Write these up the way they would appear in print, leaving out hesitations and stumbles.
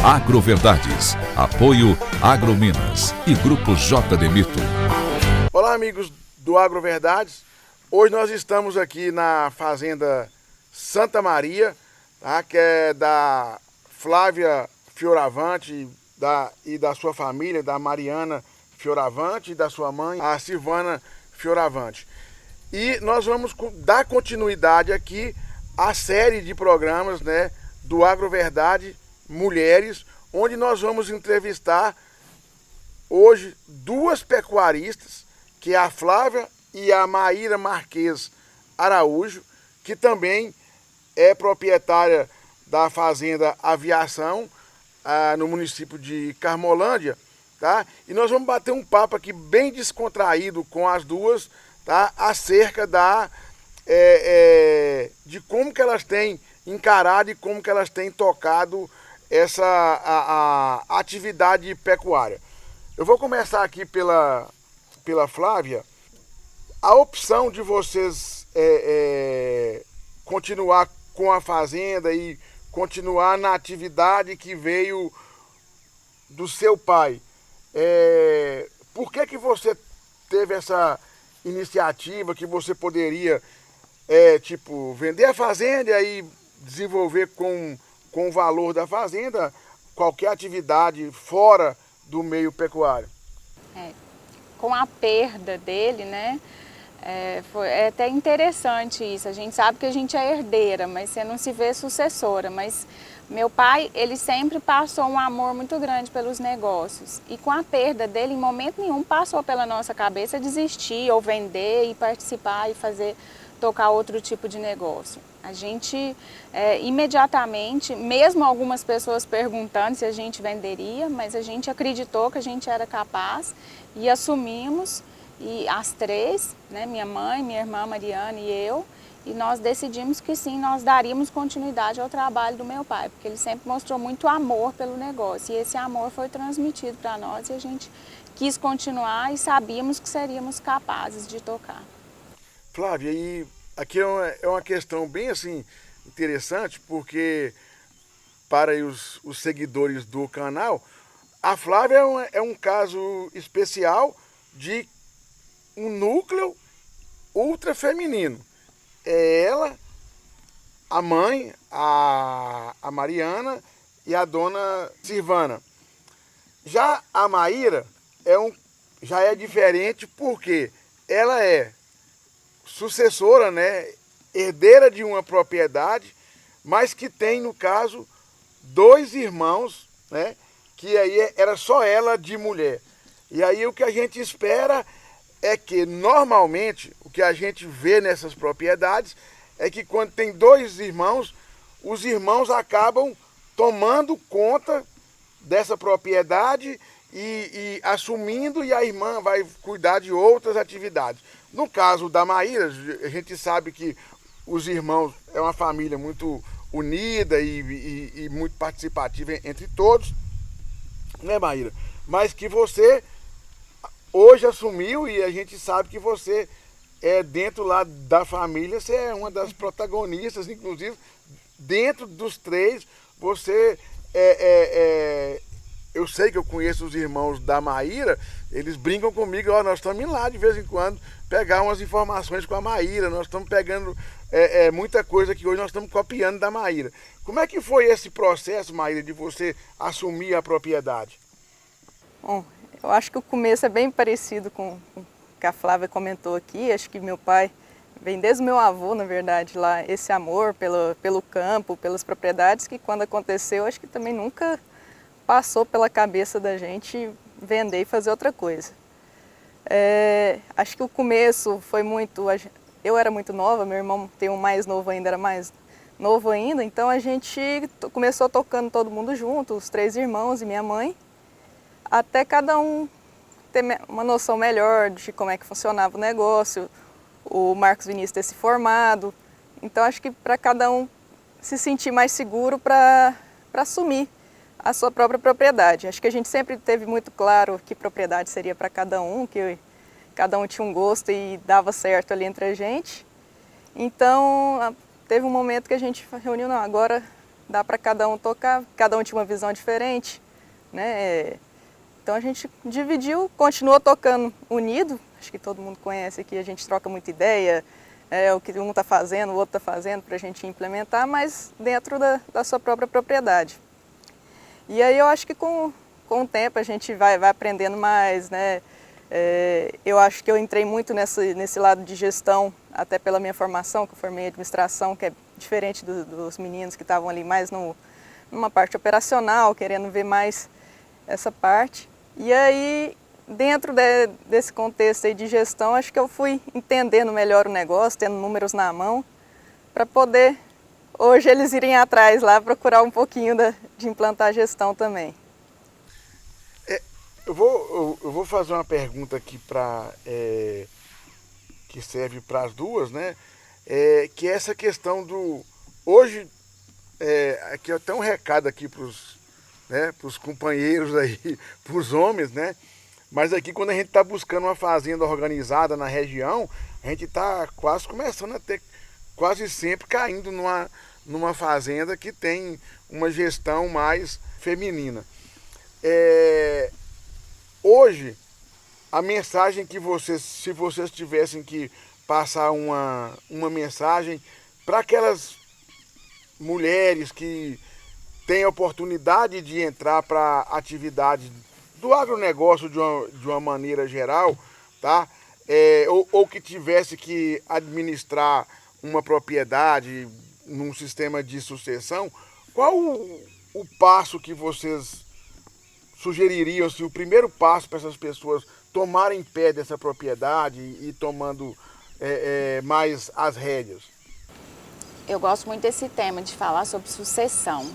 Agroverdades. Apoio Agrominas e Grupo J. Mito. Olá, amigos do Agroverdades. Hoje nós estamos aqui na Fazenda Santa Maria, tá? Que é da Flávia Fioravante e da sua família, da Mariana Fioravante e da sua mãe, a Silvana Fioravante. E nós vamos dar continuidade aqui à série de programas, né, do Agroverdade Mulheres, onde nós vamos entrevistar hoje duas pecuaristas, que é a Flávia e a Maíra Marques Araújo, que também é proprietária da Fazenda Aviação, no município de Carmolândia, tá? E nós vamos bater um papo aqui bem descontraído com as duas, tá? Acerca de como que elas têm encarado e como que elas têm tocado a atividade pecuária. Eu vou começar aqui pela Flávia. A opção de vocês continuar com a fazenda e continuar na atividade que veio do seu pai, por que você teve essa iniciativa que você poderia vender a fazenda e aí desenvolver com o valor da fazenda qualquer atividade fora do meio pecuário? Com a perda dele, né? É até interessante isso. A gente sabe que a gente é herdeira, mas você não se vê sucessora. Mas meu pai, ele sempre passou um amor muito grande pelos negócios. E com a perda dele, em momento nenhum passou pela nossa cabeça desistir ou vender e participar e tocar outro tipo de negócio. A gente imediatamente, mesmo algumas pessoas perguntando se a gente venderia, mas a gente acreditou que a gente era capaz e assumimos. E as três, né, minha mãe, minha irmã Mariana e eu, e nós decidimos que sim, nós daríamos continuidade ao trabalho do meu pai, porque ele sempre mostrou muito amor pelo negócio, e esse amor foi transmitido para nós e a gente quis continuar e sabíamos que seríamos capazes de tocar. Flávia, e aqui é uma questão bem assim interessante, porque para os seguidores do canal, a Flávia é um caso especial de um núcleo ultra feminino. É ela, a mãe, a Mariana e a dona Silvana. Já a Maíra já é diferente, porque ela é sucessora, né, herdeira de uma propriedade, mas que tem, no caso, dois irmãos, né, que aí era só ela de mulher. E aí o que a gente espera é que, normalmente, o que a gente vê nessas propriedades é que quando tem dois irmãos, os irmãos acabam tomando conta dessa propriedade e assumindo, e a irmã vai cuidar de outras atividades. No caso da Maíra, a gente sabe que os irmãos é uma família muito unida e muito participativa entre todos, né, Maíra? Mas que você hoje assumiu, e a gente sabe que você dentro lá da família, você é uma das protagonistas, inclusive dentro dos três, você eu sei que eu conheço os irmãos da Maíra, eles brincam comigo, nós estamos indo lá de vez em quando pegar umas informações com a Maíra, nós estamos pegando muita coisa que hoje nós estamos copiando da Maíra. Como é que foi esse processo, Maíra, de você assumir a propriedade? Bom, eu acho que o começo é bem parecido com o que a Flávia comentou aqui. Acho que meu pai vem desde o meu avô, na verdade, lá, esse amor pelo campo, pelas propriedades, que quando aconteceu, acho que também nunca passou pela cabeça da gente vender e fazer outra coisa. Acho que o começo foi muito... Eu era muito nova, meu irmão tem um mais novo ainda, era mais novo ainda, então a gente começou tocando todo mundo junto, os três irmãos e minha mãe, até cada um ter uma noção melhor de como é que funcionava o negócio, o Marcos Vinícius ter se formado. Então acho que para cada um se sentir mais seguro para assumir a sua própria propriedade. Acho que a gente sempre teve muito claro que propriedade seria para cada um, que cada um tinha um gosto e dava certo ali entre a gente. Então teve um momento que a gente reuniu, não, agora dá para cada um tocar, cada um tinha uma visão diferente, né? Então a gente dividiu, continuou tocando unido, acho que todo mundo conhece aqui, a gente troca muita ideia, o que um está fazendo, o outro está fazendo para a gente implementar, mas dentro da sua própria propriedade. E aí eu acho que com o tempo a gente vai aprendendo mais, né? Eu acho que eu entrei muito nesse lado de gestão, até pela minha formação, que eu formei em administração, que é diferente dos meninos que estavam ali mais numa parte operacional, querendo ver mais essa parte. E aí, dentro desse contexto aí de gestão, acho que eu fui entendendo melhor o negócio, tendo números na mão, para poder, hoje, eles irem atrás lá, procurar um pouquinho de implantar a gestão também. Eu vou fazer uma pergunta aqui que serve para as duas, né? Que é essa questão do... Hoje, aqui até um recado aqui para os companheiros aí, para os homens, né? Mas aqui quando a gente está buscando uma fazenda organizada na região, a gente está quase começando a ter, quase sempre caindo numa fazenda que tem uma gestão mais feminina. Hoje, a mensagem que se vocês tivessem que passar uma mensagem para aquelas mulheres que têm a oportunidade de entrar para a atividade do agronegócio de uma maneira geral, tá? Ou que tivesse que administrar uma propriedade num sistema de sucessão, qual o passo que vocês sugeririam, o primeiro passo para essas pessoas tomarem pé dessa propriedade e tomando mais as rédeas? Eu gosto muito desse tema de falar sobre sucessão,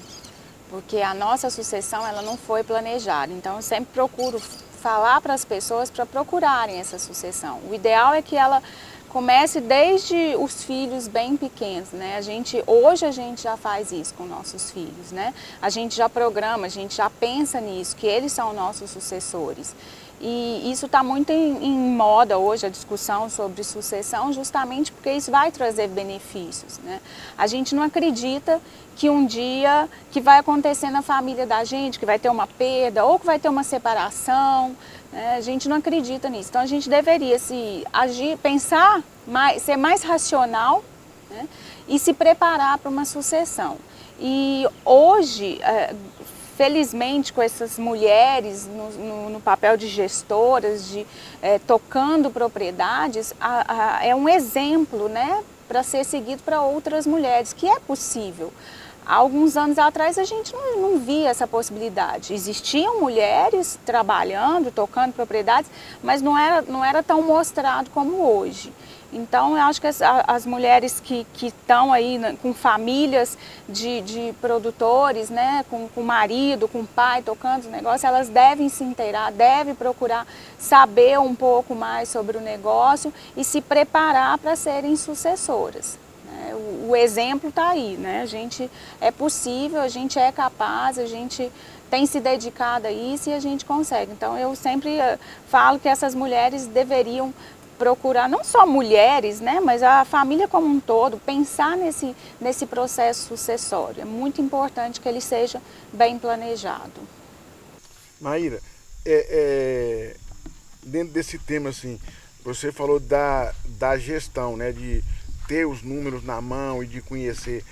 porque a nossa sucessão ela não foi planejada. Então eu sempre procuro falar para as pessoas para procurarem essa sucessão. O ideal é que ela comece desde os filhos bem pequenos, né? Hoje a gente já faz isso com nossos filhos, né? A gente já programa, a gente já pensa nisso, que eles são nossos sucessores. E isso está muito em moda hoje, a discussão sobre sucessão, justamente porque isso vai trazer benefícios, né? A gente não acredita que um dia que vai acontecer na família da gente, que vai ter uma perda ou que vai ter uma separação, né? A gente não acredita nisso. Então a gente deveria pensar, ser mais racional, né? E se preparar para uma sucessão. E hoje, felizmente, com essas mulheres no papel de gestoras, tocando propriedades, é um exemplo, né, para ser seguido para outras mulheres, que é possível. Há alguns anos atrás a gente não via essa possibilidade. Existiam mulheres trabalhando, tocando propriedades, mas não era tão mostrado como hoje. Então, eu acho que as mulheres que estão aí com famílias de produtores, né, com marido, com pai, tocando os negócios, elas devem se inteirar, devem procurar saber um pouco mais sobre o negócio e se preparar para serem sucessoras. Né? O exemplo está aí, né? É possível, a gente é capaz, a gente tem se dedicado a isso e a gente consegue. Então, eu sempre falo que essas mulheres deveriam procurar, não só mulheres, né, mas a família como um todo, pensar nesse processo sucessório. É muito importante que ele seja bem planejado. Maíra, dentro desse tema, assim, você falou da gestão, né, de ter os números na mão e de conhecer.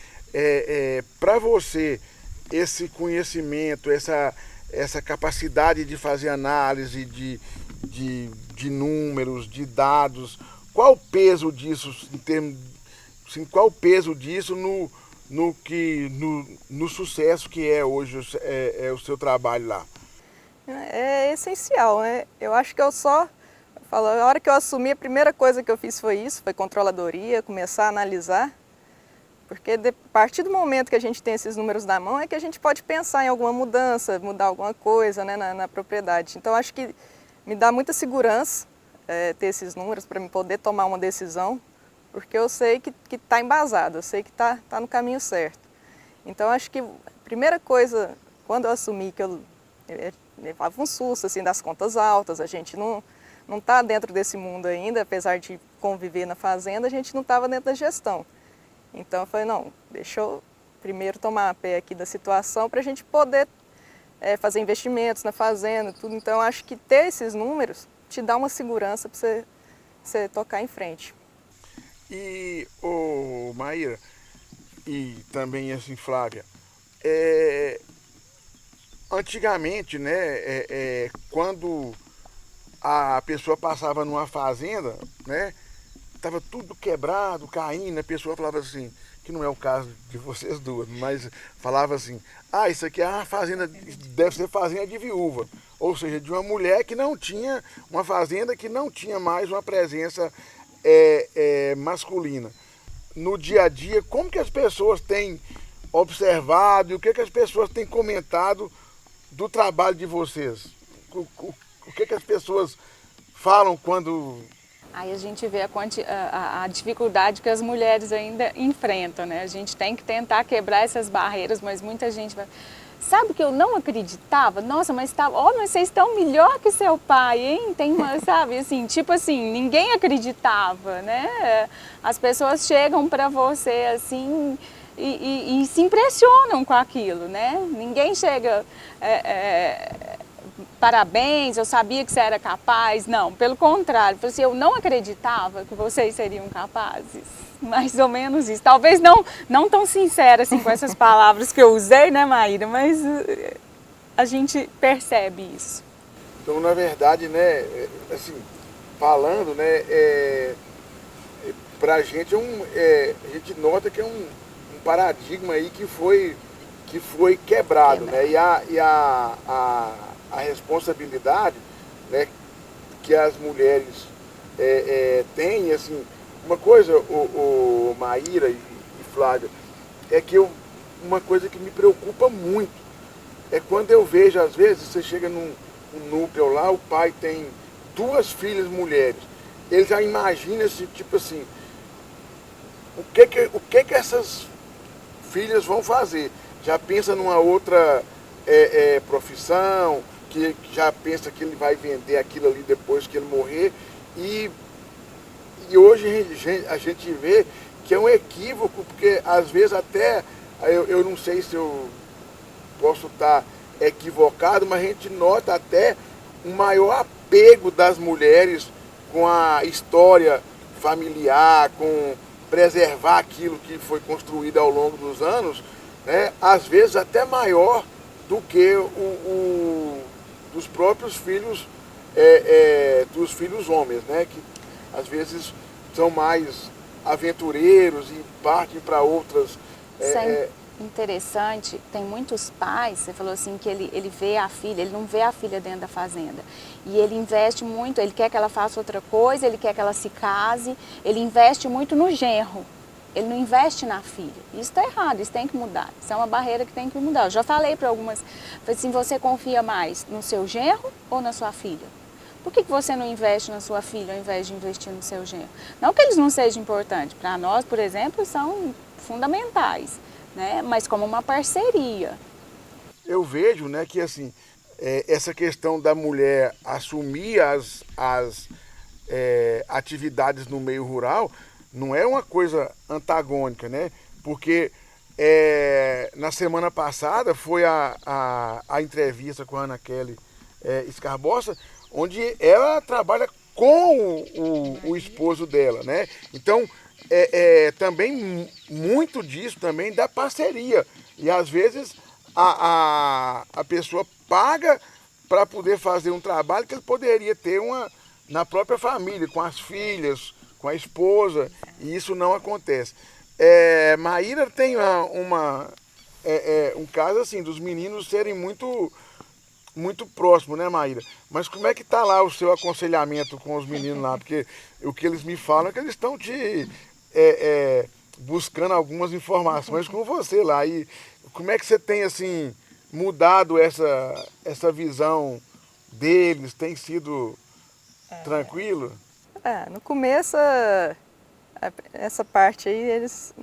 Para você, esse conhecimento, essa capacidade de fazer análise de números, de dados, qual o peso disso em termos, assim, qual o peso disso no sucesso que é hoje o seu trabalho lá? É essencial, né? Eu acho que a hora que eu assumi, a primeira coisa que eu fiz foi isso, foi controladoria, começar a analisar, porque a partir do momento que a gente tem esses números na mão é que a gente pode pensar em alguma mudança, mudar alguma coisa, né, na propriedade. Então acho que me dá muita segurança ter esses números para me poder tomar uma decisão, porque eu sei que está embasado, eu sei que está no caminho certo. Então acho que a primeira coisa, quando eu assumi que eu levava um susto assim, das contas altas, a gente não está dentro desse mundo ainda, apesar de conviver na fazenda, a gente não estava dentro da gestão. Então eu falei, não, deixa eu primeiro tomar pé aqui da situação para a gente poder fazer investimentos na fazenda, tudo. Então, acho que ter esses números te dá uma segurança para você tocar em frente. E, Maíra, e também assim, Flávia, antigamente, né, quando a pessoa passava numa fazenda, né, tava tudo quebrado, caindo, a pessoa falava assim, que não é o caso de vocês duas, mas falava assim, isso aqui é uma fazenda, deve ser fazenda de viúva, ou seja, de uma mulher que não tinha, uma fazenda que não tinha mais uma presença masculina. No dia a dia, como que as pessoas têm observado e o que as pessoas têm comentado do trabalho de vocês? O que as pessoas falam quando... Aí a gente vê a dificuldade que as mulheres ainda enfrentam, né? A gente tem que tentar quebrar essas barreiras, mas muita gente vai... Sabe que eu não acreditava? Nossa, mas vocês estão melhor que seu pai, hein? Tem uma, sabe, assim, tipo assim, ninguém acreditava, né? As pessoas chegam para você, assim, e se impressionam com aquilo, né? Ninguém chega... parabéns, eu sabia que você era capaz. Não, pelo contrário, assim, eu não acreditava que vocês seriam capazes. Mais ou menos isso. Talvez não tão sincera assim com essas palavras que eu usei, né, Maíra? Mas a gente percebe isso. Então, na verdade, né, assim, falando, né, pra gente a gente nota que é um paradigma aí que foi quebrado, né? E a responsabilidade, né, que as mulheres têm, assim, uma coisa, Maíra e Flávia, é que uma coisa que me preocupa muito é quando eu vejo, às vezes, você chega num núcleo lá, o pai tem 2 filhas mulheres, ele já imagina, assim, tipo assim, o que essas filhas vão fazer, já pensa numa outra profissão, que já pensa que ele vai vender aquilo ali depois que ele morrer, e hoje a gente vê que é um equívoco, porque às vezes até, eu não sei se eu posso estar equivocado, mas a gente nota até um maior apego das mulheres com a história familiar, com preservar aquilo que foi construído ao longo dos anos, né? Às vezes até maior do que dos próprios filhos, dos filhos homens, né? Que às vezes são mais aventureiros e partem para outras... Interessante, tem muitos pais, você falou assim, que ele vê a filha, ele não vê a filha dentro da fazenda. E ele investe muito, ele quer que ela faça outra coisa, ele quer que ela se case, ele investe muito no genro. Ele não investe na filha. Isso está errado, isso tem que mudar. Isso é uma barreira que tem que mudar. Eu já falei para algumas, falei assim, você confia mais no seu genro ou na sua filha? Por que você não investe na sua filha ao invés de investir no seu genro? Não que eles não sejam importantes. Para nós, por exemplo, são fundamentais, né? Mas como uma parceria. Eu vejo, né, que assim, essa questão da mulher assumir as atividades no meio rural não é uma coisa antagônica, né? Porque na semana passada foi a entrevista com a Ana Kelly Escarbosa, onde ela trabalha com o esposo dela, né? Então, também muito disso também da parceria. E às vezes a pessoa paga para poder fazer um trabalho que ele poderia ter na própria família, com as filhas, com a esposa, e isso não acontece. Maíra tem um caso assim, dos meninos serem muito próximos, né, Maíra? Mas como é que tá lá o seu aconselhamento com os meninos lá? Porque o que eles me falam é que eles estão te buscando algumas informações com você lá. E como é que você tem, assim, mudado essa visão deles? Tem sido tranquilo? No começo, essa parte aí, eles...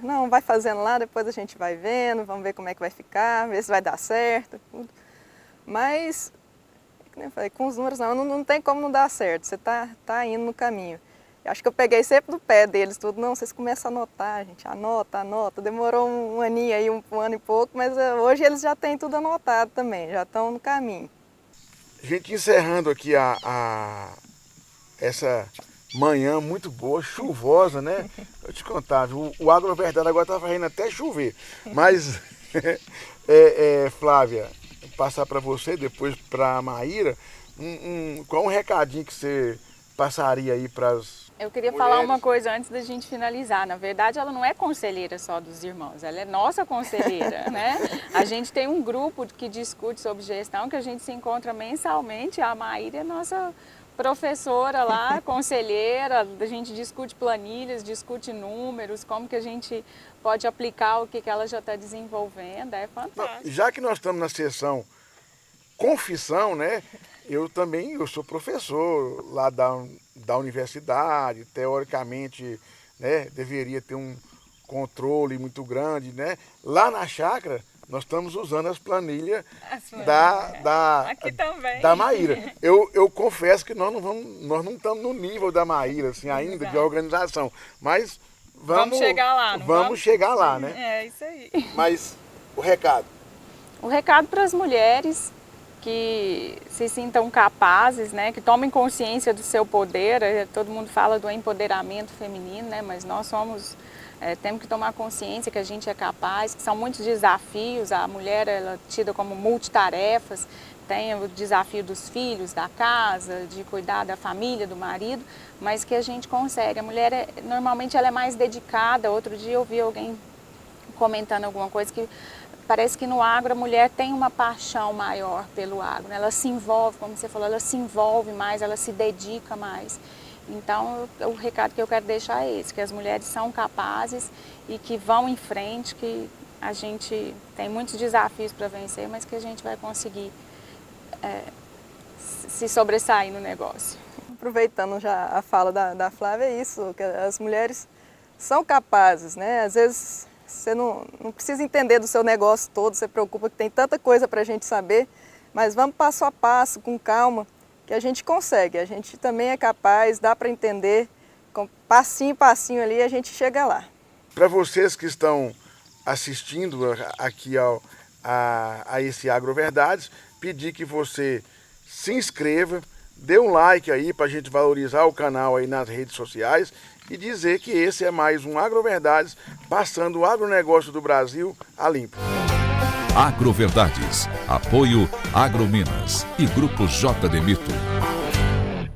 não, vai fazendo lá, depois a gente vai vendo, vamos ver como é que vai ficar, ver se vai dar certo, tudo. Mas, como eu falei, com os números não tem como não dar certo, você tá indo no caminho. Acho que eu peguei sempre do pé deles, tudo. Não, vocês começam a anotar, gente, anota. Demorou um aninho aí, um ano e pouco, mas hoje eles já têm tudo anotado também, já estão no caminho. Gente, encerrando aqui essa manhã muito boa, chuvosa, né? Eu te contar, o Agroverdade agora tá fazendo até chover. Mas, Flávia, passar para você, depois para a Maíra, qual um recadinho que você passaria aí para as Eu queria mulheres? falar uma coisa antes da gente finalizar. Na verdade, ela não é conselheira só dos irmãos, ela é nossa conselheira, né? A gente tem um grupo que discute sobre gestão, que a gente se encontra mensalmente. A Maíra é nossa professora lá, conselheira, a gente discute planilhas, discute números, como que a gente pode aplicar o que ela já está desenvolvendo, é fantástico. Já que nós estamos na sessão confissão, né? Eu sou professor lá da universidade, teoricamente, né, deveria ter um controle muito grande, né? Lá na chácara, nós estamos usando as planilhas Aqui também. da Maíra. Eu confesso que nós não estamos no nível da Maíra, assim, ainda, de organização, mas vamos chegar lá, não vamos chegar lá, né? É isso aí. Mas o recado? O recado para as mulheres que se sintam capazes, né, que tomem consciência do seu poder. Todo mundo fala do empoderamento feminino, né, mas nós temos que tomar consciência que a gente é capaz, que são muitos desafios. A mulher ela é tida como multitarefas, tem o desafio dos filhos, da casa, de cuidar da família, do marido, mas que a gente consegue. A mulher, normalmente, ela é mais dedicada. Outro dia eu vi alguém comentando alguma coisa que parece que no agro a mulher tem uma paixão maior pelo agro, né? Ela se envolve, como você falou, ela se envolve mais, ela se dedica mais. Então, o recado que eu quero deixar é esse, que as mulheres são capazes e que vão em frente, que a gente tem muitos desafios para vencer, mas que a gente vai conseguir se sobressair no negócio. Aproveitando já a fala da Flávia, é isso, que as mulheres são capazes, né? Às vezes você não precisa entender do seu negócio todo, você preocupa que tem tanta coisa para a gente saber, mas vamos passo a passo, com calma, que a gente consegue, a gente também é capaz, dá para entender, com passinho passinho ali a gente chega lá. Para vocês que estão assistindo aqui a esse Agroverdades, pedir que você se inscreva, dê um like aí para a gente valorizar o canal aí nas redes sociais e dizer que esse é mais um Agroverdades, passando o agronegócio do Brasil a limpo. Agroverdades. Apoio Agrominas e Grupo J. Demito.